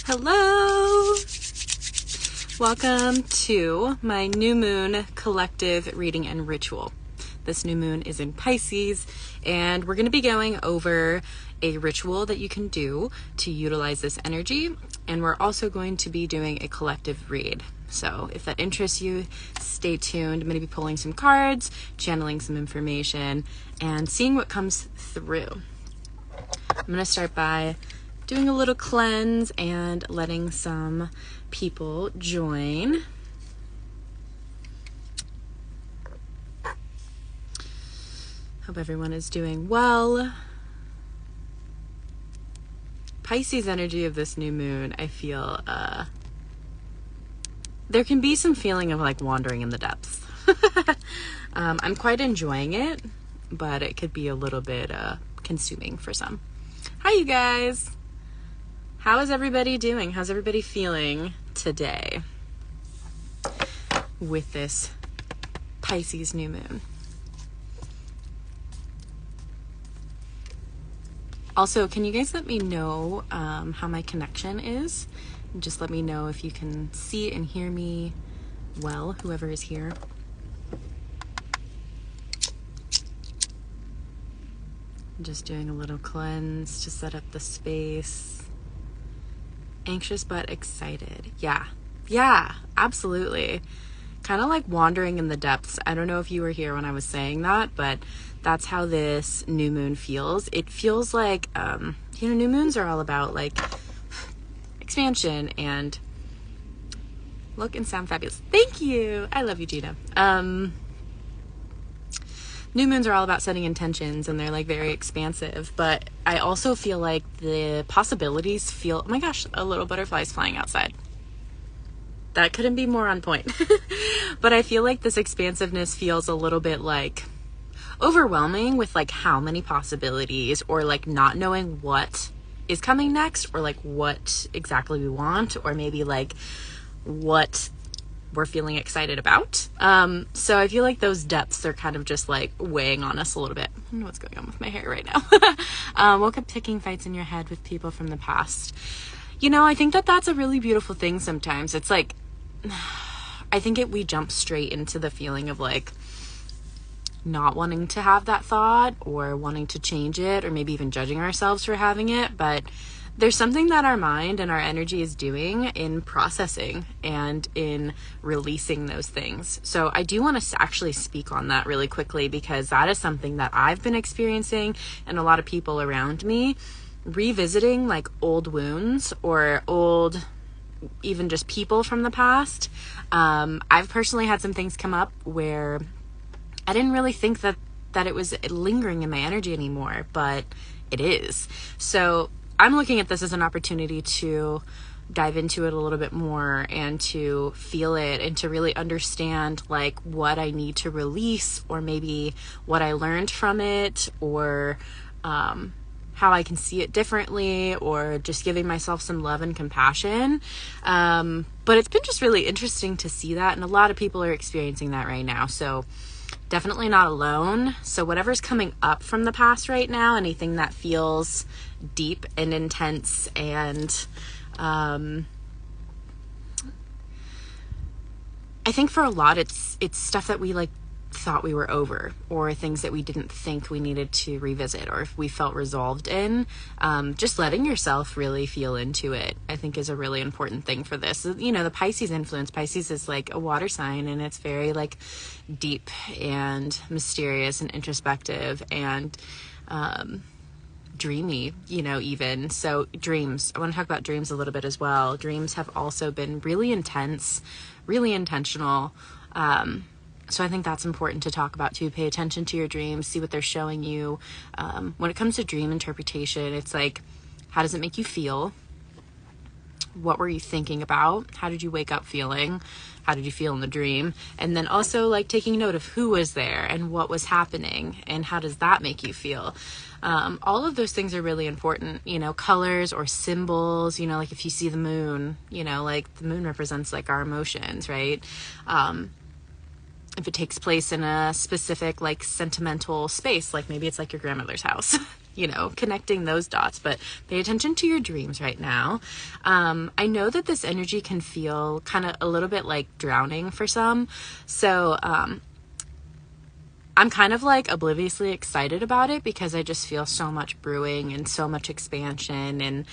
Hello! Welcome to my new moon collective reading and ritual. This new moon is in Pisces, and we're going to be going over a ritual that you can do to utilize this energy, and we're also going to be doing a collective read. So if that interests you, stay tuned. I'm going to be pulling some cards, channeling some information, and seeing what comes through. I'm going to start by doing a little cleanse and letting some people join. Hope everyone is doing well. Pisces energy of this new moon, I feel there can be some feeling of like wandering in the depths. I'm quite enjoying it, but it could be a little bit consuming for some. Hi, you guys. How is everybody doing? How's everybody feeling today with this Pisces new moon? Also, can you guys let me know how my connection is? Just let me know if you can see and hear me well, whoever is here. I'm just doing a little cleanse to set up the space. Anxious but excited. Yeah, absolutely. Kind of like wandering in the depths. I don't know if you were here when I was saying that, but that's how this new moon feels. It feels like, new moons are all about like expansion and look and sound fabulous. Thank you. I love you, Gina. New moons are all about setting intentions, and they're like very expansive, but I also feel like the possibilities feel, oh my gosh, a little butterfly's flying outside. That couldn't be more on point. But I feel like this expansiveness feels a little bit like overwhelming with like how many possibilities, or like not knowing what is coming next, or like what exactly we want, or maybe like what we're feeling excited about. So I feel like those depths are kind of just like weighing on us a little bit. I don't know what's going on with my hair right now. Woke up picking fights in your head with people from the past. I think that that's a really beautiful thing sometimes. It's like, I think we jump straight into the feeling of like not wanting to have that thought, or wanting to change it, or maybe even judging ourselves for having it. But there's something that our mind and our energy is doing in processing and in releasing those things. So I do want to actually speak on that really quickly, because that is something that I've been experiencing, and a lot of people around me, revisiting like old wounds or old, even just people from the past. I've personally had some things come up where I didn't really think that it was lingering in my energy anymore, but it is. So I'm looking at this as an opportunity to dive into it a little bit more, and to feel it, and to really understand like what I need to release, or maybe what I learned from it, or how I can see it differently, or just giving myself some love and compassion. But it's been just really interesting to see that, and a lot of people are experiencing that right now. So definitely not alone. So whatever's coming up from the past right now, anything that feels deep and intense, and I think for a lot it's stuff that we like thought we were over, or things that we didn't think we needed to revisit, or if we felt resolved in. Just letting yourself really feel into it, I think, is a really important thing for this. The Pisces influence. Pisces is like a water sign, and it's very like deep and mysterious and introspective and dreamy, even. So dreams, I want to talk about dreams a little bit as well. Dreams have also been really intense, really intentional. So I think that's important to talk about too. Pay attention to your dreams, see what they're showing you. When it comes to dream interpretation, it's like, how does it make you feel? What were you thinking about? How did you wake up feeling? How did you feel in the dream? And then also like taking note of who was there and what was happening, and how does that make you feel? All of those things are really important. Colors or symbols, like if you see the moon, like the moon represents like our emotions, right? If it takes place in a specific like sentimental space, like maybe it's like your grandmother's house, connecting those dots. But pay attention to your dreams right now. I know that this energy can feel kind of a little bit like drowning for some. So I'm kind of like obliviously excited about it because I just feel so much brewing and so much expansion, and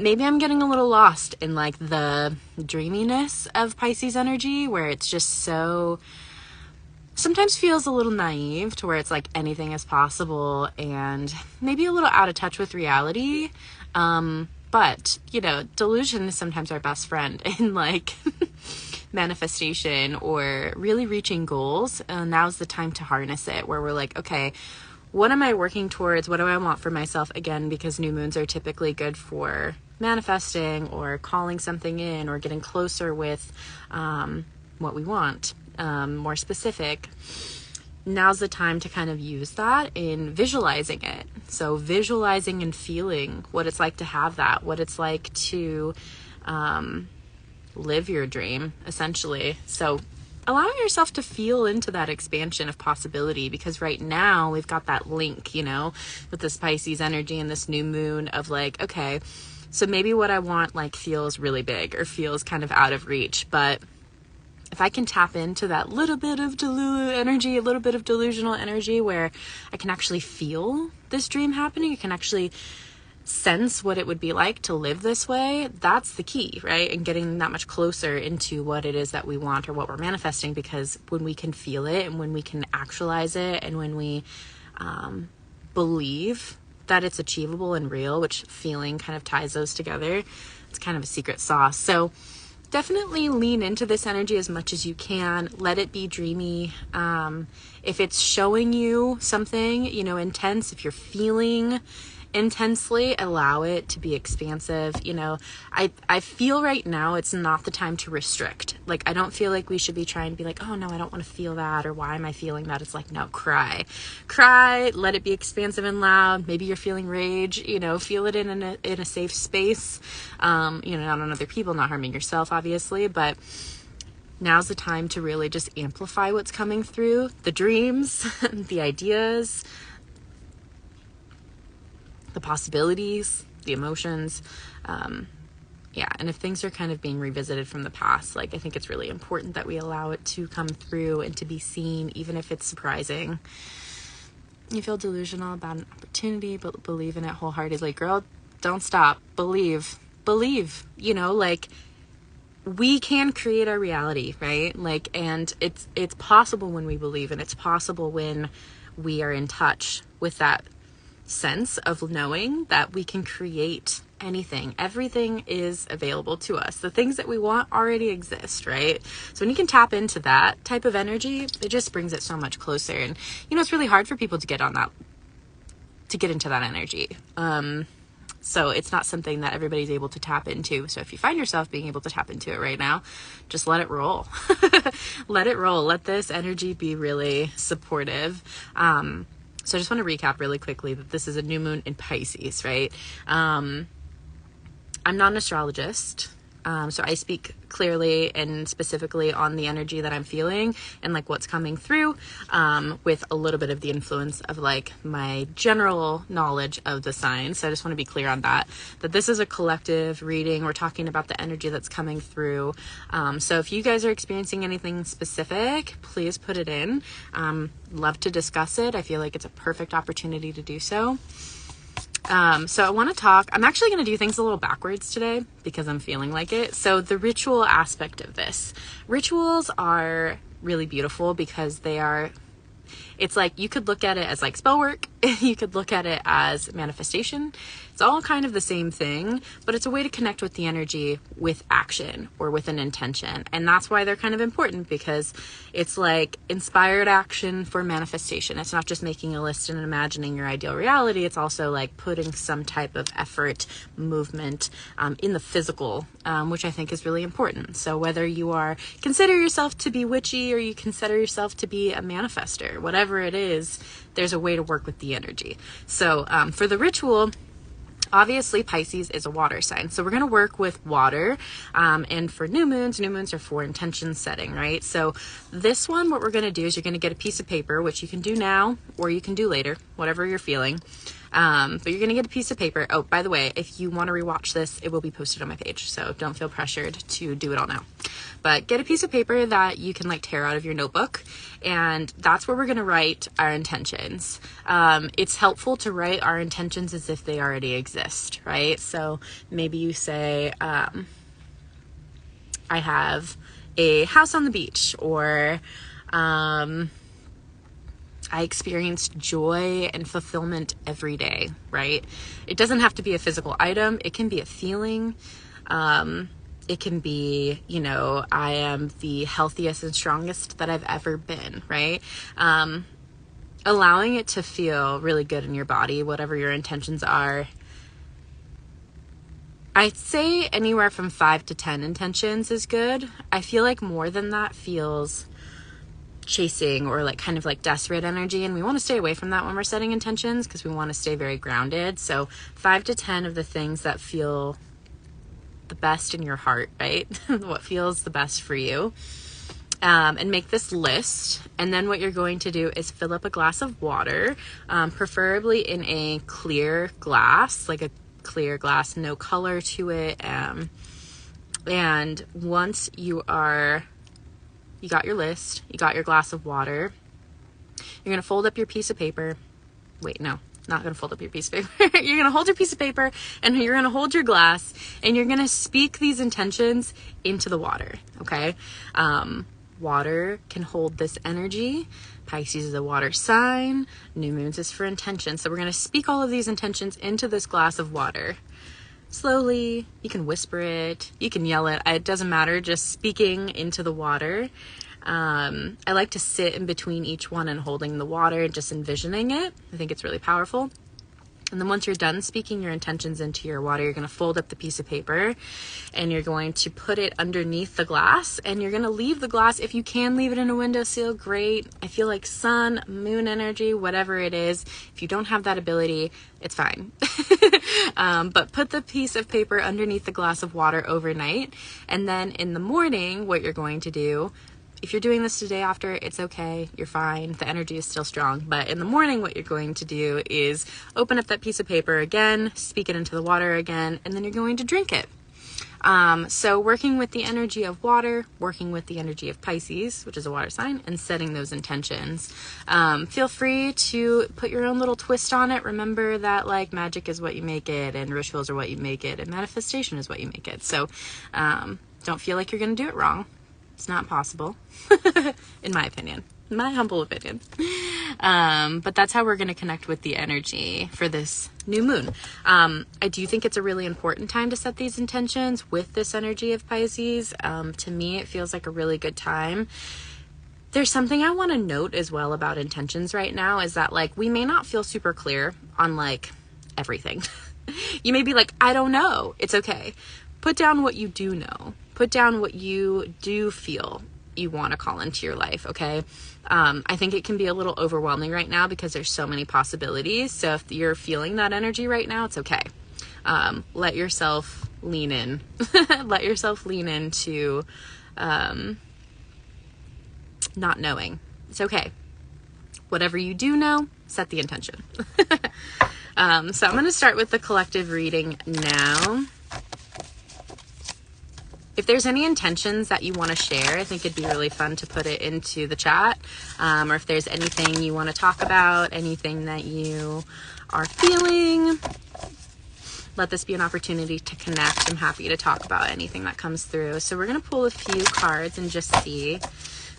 maybe I'm getting a little lost in like the dreaminess of Pisces energy, where it's just so, sometimes feels a little naive, to where it's like anything is possible and maybe a little out of touch with reality. But delusion is sometimes our best friend in like manifestation or really reaching goals. Now's the time to harness it, where we're like, okay, what am I working towards? What do I want for myself? Again, because new moons are typically good for manifesting or calling something in or getting closer with what we want, more specific. Now's the time to kind of use that in visualizing it. So visualizing and feeling what it's like to have that, what it's like to live your dream, essentially. So allowing yourself to feel into that expansion of possibility, because right now we've got that link, with this Pisces energy and this new moon of like, okay, so maybe what I want like feels really big or feels kind of out of reach, but if I can tap into that little bit of energy, a little bit of delusional energy, where I can actually feel this dream happening, I can actually sense what it would be like to live this way, that's the key, right? And getting that much closer into what it is that we want or what we're manifesting, because when we can feel it and when we can actualize it and when we believe that it's achievable and real, which feeling kind of ties those together, it's kind of a secret sauce. So definitely lean into this energy as much as you can. Let it be dreamy. If it's showing you something, intense, if you're feeling intensely, allow it to be expansive. I feel right now it's not the time to restrict. Like, I don't feel like we should be trying to be like, oh no, I don't want to feel that, or why am I feeling that? It's like, no, cry, let it be expansive and loud. Maybe you're feeling rage, feel it in a safe space, not on other people, not harming yourself, obviously, but now's the time to really just amplify what's coming through, the dreams, the ideas, the possibilities, the emotions. And if things are kind of being revisited from the past, like, I think it's really important that we allow it to come through and to be seen, even if it's surprising. You feel delusional about an opportunity, but believe in it wholeheartedly. Girl, don't stop. Believe, like, we can create our reality, right? Like, and it's possible when we believe, and it's possible when we are in touch with that sense of knowing that we can create anything. Everything is available to us. The things that we want already exist, right? So when you can tap into that type of energy, it just brings it so much closer. And it's really hard for people to get into that energy. So it's not something that everybody's able to tap into. So if you find yourself being able to tap into it right now, just let it roll. Let it roll. Let this energy be really supportive. So I just want to recap really quickly that this is a new moon in Pisces, right? I'm not an astrologist, so I speak clearly and specifically on the energy that I'm feeling and like what's coming through, with a little bit of the influence of like my general knowledge of the signs. So I just want to be clear on that this is a collective reading. We're talking about the energy that's coming through. So if you guys are experiencing anything specific, please put it in. Love to discuss it. I feel like it's a perfect opportunity to do so. So I want to talk, I'm actually going to do things a little backwards today because I'm feeling like it. So the ritual aspect of this, rituals are really beautiful because it's like, you could look at it as like spell work. You could look at it as manifestation. It's all kind of the same thing, but it's a way to connect with the energy with action or with an intention. And that's why they're kind of important, because it's like inspired action for manifestation. It's not just making a list and imagining your ideal reality. It's also like putting some type of effort, movement, in the physical, which I think is really important. So whether you consider yourself to be witchy or you consider yourself to be a manifester, whatever it is, there's a way to work with the energy. So for the ritual, obviously Pisces is a water sign, so we're going to work with water, and for new moons are for intention setting, right? So this one, what we're going to do is you're going to get a piece of paper, which you can do now or you can do later, whatever you're feeling. But you're going to get a piece of paper. Oh, by the way, if you want to rewatch this, it will be posted on my page. So don't feel pressured to do it all now. But get a piece of paper that you can like tear out of your notebook. And that's where we're going to write our intentions. It's helpful to write our intentions as if they already exist, right? So maybe you say, I have a house on the beach, or I experienced joy and fulfillment every day, right? It doesn't have to be a physical item. It can be a feeling. It can be, you know, I am the healthiest and strongest that I've ever been, right? Allowing it to feel really good in your body, whatever your intentions are. I'd say anywhere from 5 to 10 intentions is good. I feel like more than that feels chasing or like kind of like desperate energy, and we want to stay away from that when we're setting intentions because we want to stay very grounded. So 5 to 10 of the things that feel the best in your heart, right? What feels the best for you. And make this list. And then what you're going to do is fill up a glass of water, preferably in a clear glass, like a clear glass, no color to it. And once you got your list, you got your glass of water, you're going to fold up your piece of paper. Wait, no, not going to fold up your piece of paper. You're going to hold your piece of paper and you're going to hold your glass and you're going to speak these intentions into the water. Okay. Water can hold this energy. Pisces is a water sign. New moons is for intention. So we're going to speak all of these intentions into this glass of water. Slowly, you can whisper it, you can yell it. It doesn't matter, just speaking into the water. I like to sit in between each one and holding the water and just envisioning it. I think it's really powerful. And then once you're done speaking your intentions into your water, you're going to fold up the piece of paper and you're going to put it underneath the glass, and you're going to leave the glass. If you can leave it in a windowsill, great. I feel like sun, moon energy, whatever it is, if you don't have that ability, it's fine. But put the piece of paper underneath the glass of water overnight. And then in the morning, what you're going to do, if you're doing this the day after, it's okay. You're fine. The energy is still strong. But in the morning, what you're going to do is open up that piece of paper again, speak it into the water again, and then you're going to drink it. So working with the energy of water, working with the energy of Pisces, which is a water sign, and setting those intentions. Feel free to put your own little twist on it. Remember that like magic is what you make it, and rituals are what you make it, and manifestation is what you make it. So don't feel like you're going to do it wrong. It's not possible, in my opinion, my humble opinion. But that's how we're going to connect with the energy for this new moon. I do think it's a really important time to set these intentions with this energy of Pisces. To me, it feels like a really good time. There's something I want to note as well about intentions right now is that like we may not feel super clear on like everything. You may be like, I don't know. It's okay. Put down what you do know. Put down what you do feel you want to call into your life, okay? I think it can be a little overwhelming right now because there's so many possibilities. So if you're feeling that energy right now, it's okay. Let yourself lean in. Let yourself lean into not knowing. It's okay. Whatever you do know, set the intention. So I'm going to start with the collective reading now. If there's any intentions that you want to share, I think it'd be really fun to put it into the chat. Or if there's anything you want to talk about, anything that you are feeling, let this be an opportunity to connect. I'm happy to talk about anything that comes through. So we're going to pull a few cards and just see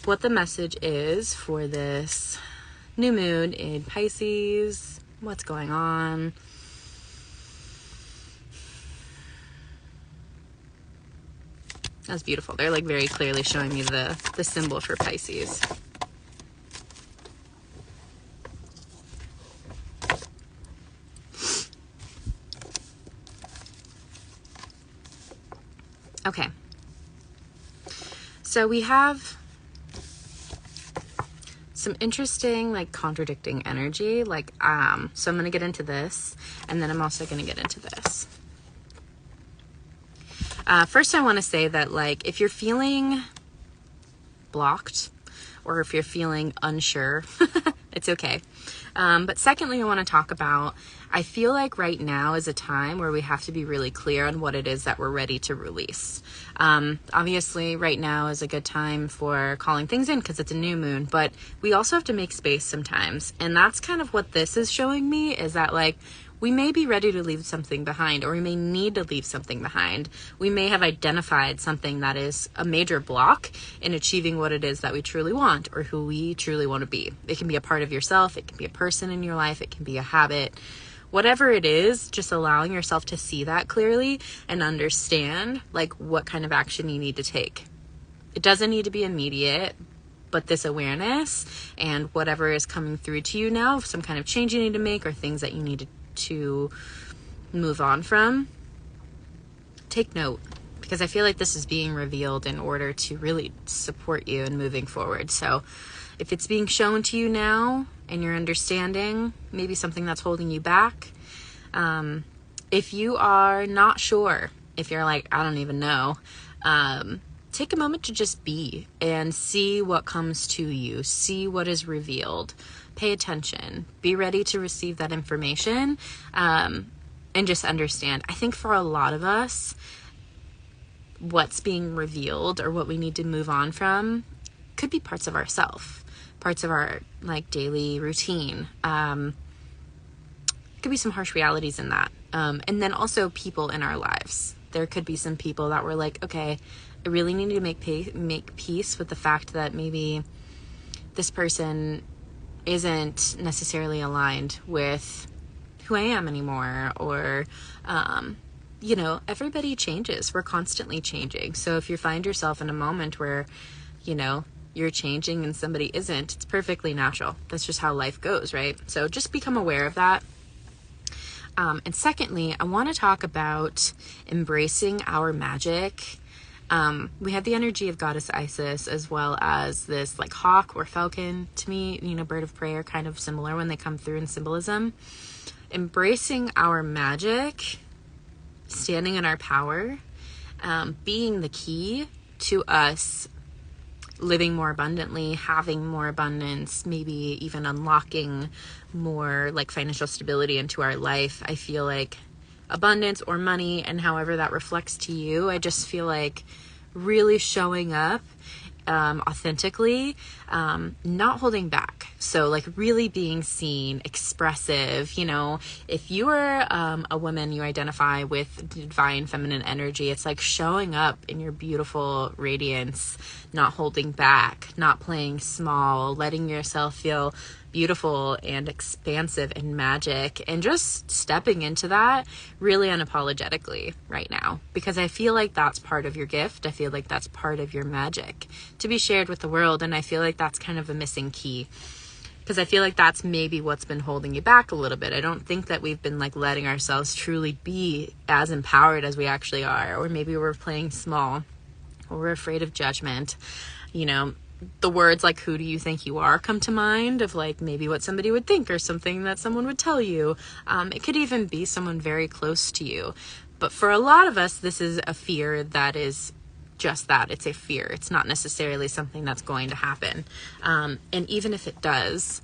what the message is for this new moon in Pisces. What's going on? That's beautiful. They're like very clearly showing me the symbol for Pisces. Okay. So we have some interesting, like contradicting energy. Like, so I'm going to get into this, and then I'm also going to get into this. First, I want to say that, like, if you're feeling blocked or if you're feeling unsure, it's okay. But secondly, I want to talk about, I feel like right now is a time where we have to be really clear on what it is that we're ready to release. Obviously, right now is a good time for calling things in because it's a new moon, but we also have to make space sometimes. And that's kind of what this is showing me, is that like, we may be ready to leave something behind, or we may need to leave something behind. We may have identified something that is a major block in achieving what it is that we truly want, or who we truly want to be. It can be a part of yourself. It can be a person in your life. It can be a habit. Whatever it is, just allowing yourself to see that clearly and understand like what kind of action you need to take. It doesn't need to be immediate, but this awareness and whatever is coming through to you now, some kind of change you need to make or things that you need to move on from, take note, because I feel like this is being revealed in order to really support you in moving forward. So if it's being shown to you now and you're understanding maybe something that's holding you back, if you are not sure, if you're like, I don't even know, take a moment to just be and see what comes to you, see what is revealed, pay attention, be ready to receive that information, and just understand. I think for a lot of us, what's being revealed or what we need to move on from could be parts of ourself, parts of our like daily routine. Could be some harsh realities in that. And then also people in our lives. There could be some people that were like, okay, I really need to make peace with the fact that maybe this person isn't necessarily aligned with who I am anymore, or, everybody changes. We're constantly changing. So if you find yourself in a moment where, you're changing and somebody isn't, it's perfectly natural. That's just how life goes, right? So just become aware of that. And secondly, I want to talk about embracing our magic. We have the energy of goddess Isis, as well as this like hawk or falcon. To me, bird of prey are kind of similar when they come through in symbolism. Embracing our magic, standing in our power, being the key to us living more abundantly, having more abundance, maybe even unlocking more like financial stability into our life. I feel like abundance or money, and however that reflects to you, I just feel like really showing up authentically, not holding back. So like really being seen, expressive. If you are a woman, you identify with divine feminine energy, it's like showing up in your beautiful radiance, not holding back, not playing small, letting yourself feel beautiful and expansive and magic, and just stepping into that really unapologetically right now, because I feel like that's part of your gift. I feel like that's part of your magic to be shared with the world. And I feel like that's kind of a missing key, because I feel like that's maybe what's been holding you back a little bit. I don't think that we've been like letting ourselves truly be as empowered as we actually are, or maybe we're playing small, or we're afraid of judgment. The words like, who do you think you are, come to mind, of like maybe what somebody would think or something that someone would tell you. It could even be someone very close to you. But for a lot of us, this is a fear that is just that. It's a fear. It's not necessarily something that's going to happen. And even if it does,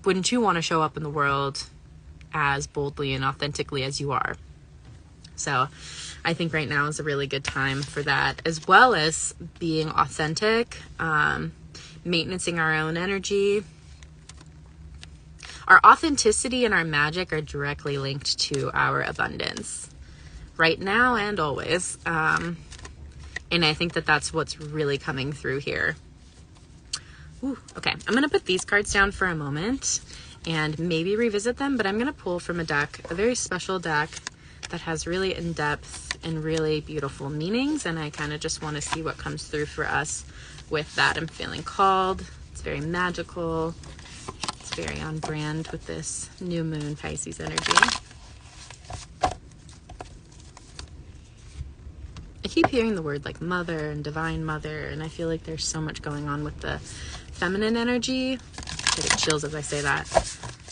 wouldn't you want to show up in the world as boldly and authentically as you are? So I think right now is a really good time for that, as well as being authentic, maintaining our own energy. Our authenticity and our magic are directly linked to our abundance right now and always. And I think that that's what's really coming through here. Ooh, okay, I'm going to put these cards down for a moment and maybe revisit them, but I'm going to pull from a deck, a very special deck that has really in-depth and really beautiful meanings, and I kind of just want to see what comes through for us with that. I'm feeling called. It's very magical. It's very on brand with this new moon Pisces energy. I keep hearing the word like mother and divine mother, and I feel like there's so much going on with the feminine energy. I get chills as I say that.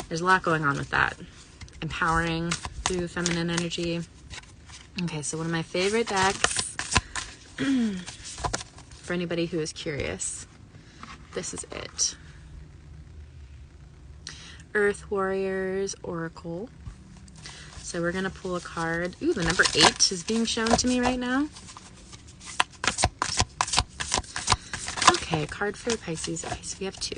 There's a lot going on with that. Empowering through feminine energy. Okay, so one of my favorite decks, for anybody who is curious, this is it. Earth Warriors Oracle. So we're going to pull a card. Ooh, the number 8 is being shown to me right now. Okay, card for Pisces. Okay, so we have 2.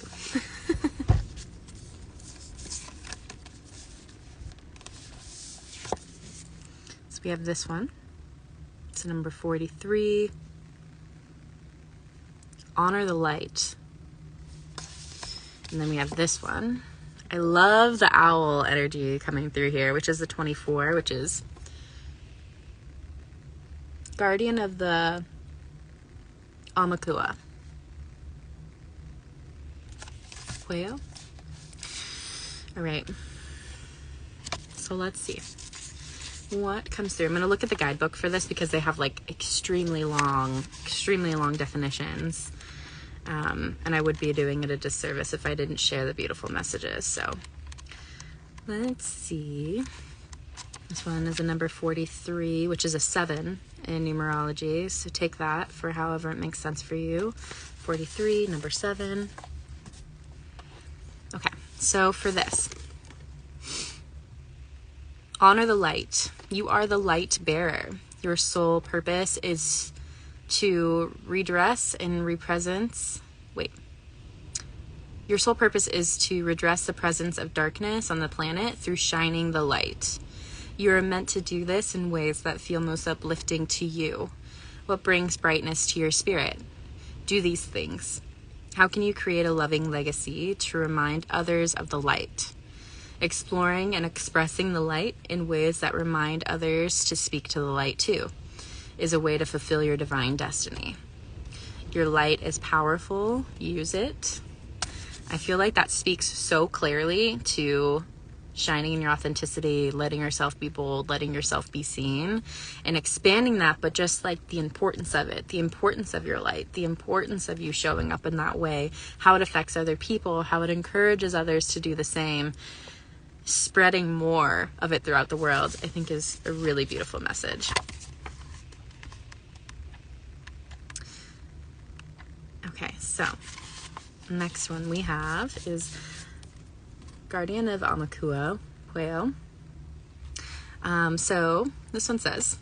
So we have this one. It's number 43. Honor the light. And then we have this one. I love the owl energy coming through here, which is the 24, which is guardian of the Amakua. Pueo. All right. So let's see what comes through. I'm going to look at the guidebook for this because they have like extremely long definitions. And I would be doing it a disservice if I didn't share the beautiful messages. So let's see. This one is a number 43, which is a 7 in numerology. So take that for however it makes sense for you. 43, number 7. Okay, so for this, honor the light. You are the light bearer. Your sole purpose is to redress and represence. Your sole purpose is to redress the presence of darkness on the planet through shining the light. You are meant to do this in ways that feel most uplifting to you. What brings brightness to your spirit? Do these things. How can you create a loving legacy to remind others of the light? Exploring and expressing the light in ways that remind others to speak to the light too is a way to fulfill your divine destiny. Your light is powerful. Use it. I feel like that speaks so clearly to shining in your authenticity, letting yourself be bold, letting yourself be seen, and expanding that, but just like the importance of it, the importance of your light, the importance of you showing up in that way, how it affects other people, how it encourages others to do the same, spreading more of it throughout the world, I think is a really beautiful message. Okay, so next one we have is Guardian of Amakua, Pueo. So this one says,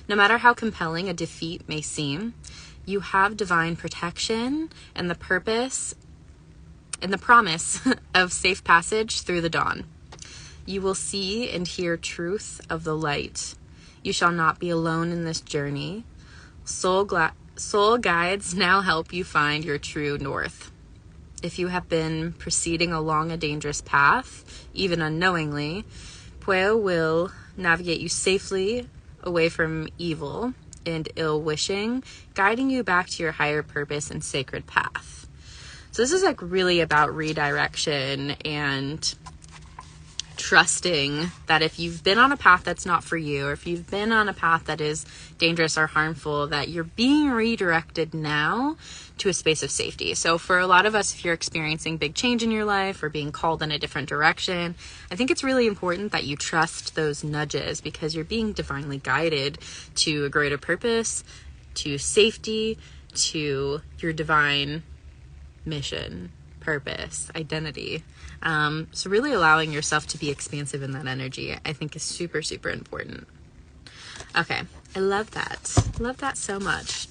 no matter how compelling a defeat may seem, you have divine protection and the purpose and the promise of safe passage through the dawn. You will see and hear truth of the light. You shall not be alone in this journey. Soul guides now help you find your true north. If you have been proceeding along a dangerous path, even unknowingly, Pueo will navigate you safely away from evil and ill wishing, guiding you back to your higher purpose and sacred path. So this is like really about redirection and trusting that if you've been on a path that's not for you, or if you've been on a path that is dangerous or harmful, that you're being redirected now to a space of safety. So for a lot of us, if you're experiencing big change in your life or being called in a different direction, I think it's really important that you trust those nudges because you're being divinely guided to a greater purpose, to safety, to your divine mission, purpose, identity. So really allowing yourself to be expansive in that energy, I think is super, super important. Okay. I love that. Love that so much.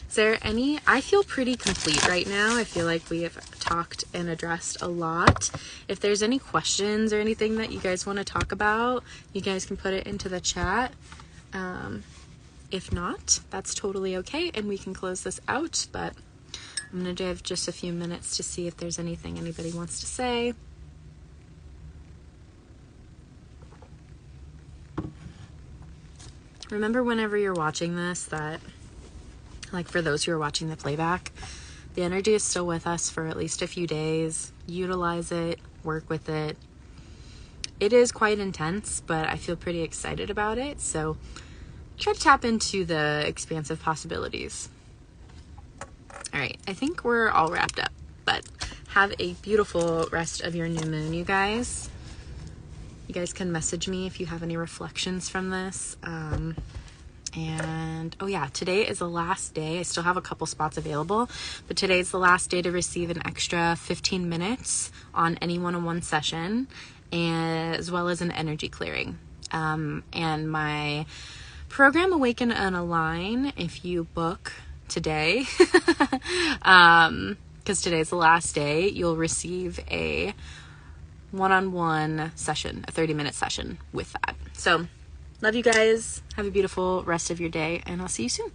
Is there any, I feel pretty complete right now. I feel like we have talked and addressed a lot. If there's any questions or anything that you guys want to talk about, you guys can put it into the chat. If not, that's totally okay. And we can close this out, but I'm going to give just a few minutes to see if there's anything anybody wants to say. Remember whenever you're watching this that, like for those who are watching the playback, the energy is still with us for at least a few days. Utilize it, work with it. It is quite intense, but I feel pretty excited about it. So try to tap into the expansive possibilities. All right, I think we're all wrapped up, but have a beautiful rest of your new moon, you guys. You guys can message me if you have any reflections from this. And oh yeah, today is the last day. I still have a couple spots available, but today's the last day to receive an extra 15 minutes on any one-on-one session. as well as an energy clearing. And my program Awaken and Align, if you book today, because today's the last day, you'll receive a one-on-one session, a 30-minute session with that. So love you guys. Have a beautiful rest of your day, and I'll see you soon.